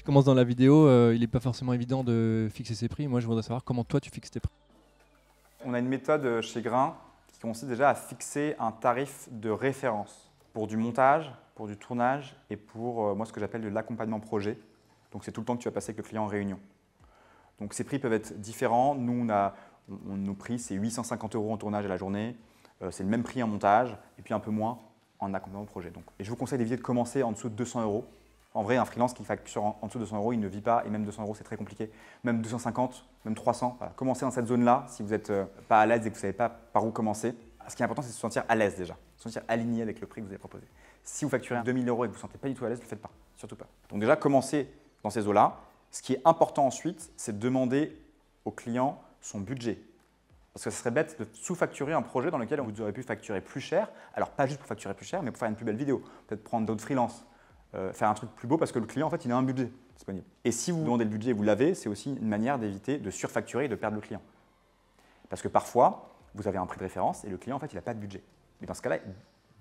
commence dans la vidéo, il n'est pas forcément évident de fixer ses prix. Moi, je voudrais savoir comment toi, tu fixes tes prix. On a une méthode chez Grain qui consiste déjà à fixer un tarif de référence pour du montage, pour du tournage et pour moi ce que j'appelle de l'accompagnement projet. Donc c'est tout le temps que tu vas passer avec le client en réunion. Donc ces prix peuvent être différents. Nous, nos prix, c'est 850 € en tournage à la journée. C'est le même prix en montage et puis un peu moins en accompagnement projet. Donc, et je vous conseille d'éviter de commencer en dessous de 200 €. En vrai, un freelance qui facture en dessous de 200 €, il ne vit pas et même 200 € c'est très compliqué. Même 250, même 300. Voilà. Commencez dans cette zone-là si vous n'êtes pas à l'aise et que vous ne savez pas par où commencer. Ce qui est important, c'est de se sentir à l'aise déjà, se sentir aligné avec le prix que vous avez proposé. Si vous facturez 2000 € et que vous ne vous sentez pas du tout à l'aise, ne le faites pas, surtout pas. Donc déjà, commencez dans ces eaux-là. Ce qui est important ensuite, c'est de demander au client son budget. Parce que ce serait bête de sous-facturer un projet dans lequel vous auriez pu facturer plus cher. Alors pas juste pour facturer plus cher, mais pour faire une plus belle vidéo. Peut-être prendre d'autres freelances, faire un truc plus beau parce que le client, en fait, il a un budget disponible. Et si vous demandez le budget et vous l'avez, c'est aussi une manière d'éviter de surfacturer et de perdre le client. Parce que parfois, vous avez un prix de référence et le client, en fait, il n'a pas de budget. Mais dans ce cas-là,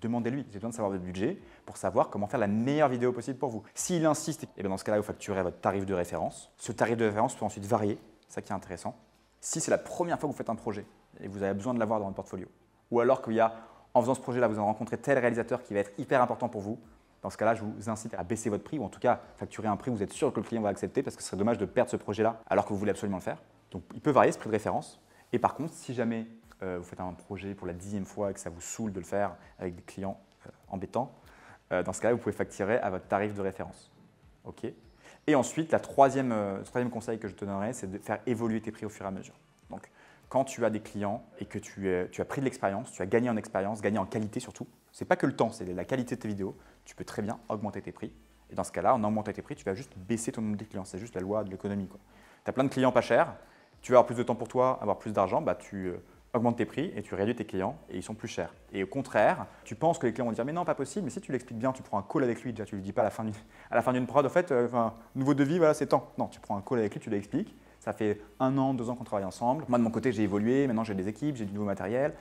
demandez-lui. J'ai besoin de savoir votre budget pour savoir comment faire la meilleure vidéo possible pour vous. S'il insiste, et bien dans ce cas-là, vous facturez votre tarif de référence. Ce tarif de référence peut ensuite varier, c'est ça qui est intéressant. Si c'est la première fois que vous faites un projet et vous avez besoin de l'avoir dans votre portfolio, ou alors qu'il y a, en faisant ce projet-là, vous avez rencontré tel réalisateur qui va être hyper important pour vous, dans ce cas-là, je vous incite à baisser votre prix ou en tout cas facturer un prix où vous êtes sûr que le client va accepter parce que ce serait dommage de perdre ce projet-là alors que vous voulez absolument le faire. Donc il peut varier ce prix de référence. Et par contre, si jamais vous faites un projet pour la 10e fois et que ça vous saoule de le faire avec des clients embêtants, dans ce cas-là, vous pouvez facturer à votre tarif de référence. Okay. Et ensuite, le troisième conseil que je te donnerais, c'est de faire évoluer tes prix au fur et à mesure. Donc, quand tu as des clients et que tu as pris de l'expérience, tu as gagné en expérience, gagné en qualité surtout, ce n'est pas que le temps, c'est la qualité de tes vidéos, tu peux très bien augmenter tes prix. Et dans ce cas-là, en augmentant tes prix, tu vas juste baisser ton nombre de clients. C'est juste la loi de l'économie. Tu as plein de clients pas chers, tu vas avoir plus de temps pour toi, avoir plus d'argent, bah, tu augmentes tes prix et tu réduis tes clients et ils sont plus chers. Et au contraire, tu penses que les clients vont dire mais non, pas possible, mais si tu l'expliques bien, tu prends un call avec lui, déjà tu ne lui dis pas à la fin d'une prod, en fait, nouveau devis, voilà, c'est tant. Non, tu prends un call avec lui, tu lui expliques. Ça fait 1 an, 2 ans qu'on travaille ensemble. Moi, de mon côté, j'ai évolué. Maintenant, j'ai des équipes, j'ai du nouveau matériel.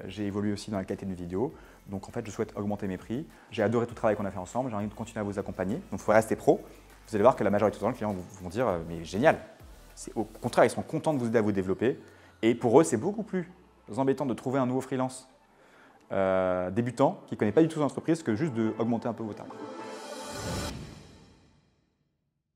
J'ai évolué aussi dans la qualité de mes vidéos. Donc, en fait, je souhaite augmenter mes prix. J'ai adoré tout le travail qu'on a fait ensemble. J'ai envie de continuer à vous accompagner. Donc, il faut rester pro. Vous allez voir que la majorité du temps, les clients vont dire mais génial. Au contraire, ils sont contents de vous aider à vous développer. Et pour eux, c'est beaucoup plus embêtant de trouver un nouveau freelance débutant qui ne connaît pas du tout l'entreprise que juste d'augmenter un peu vos tarifs.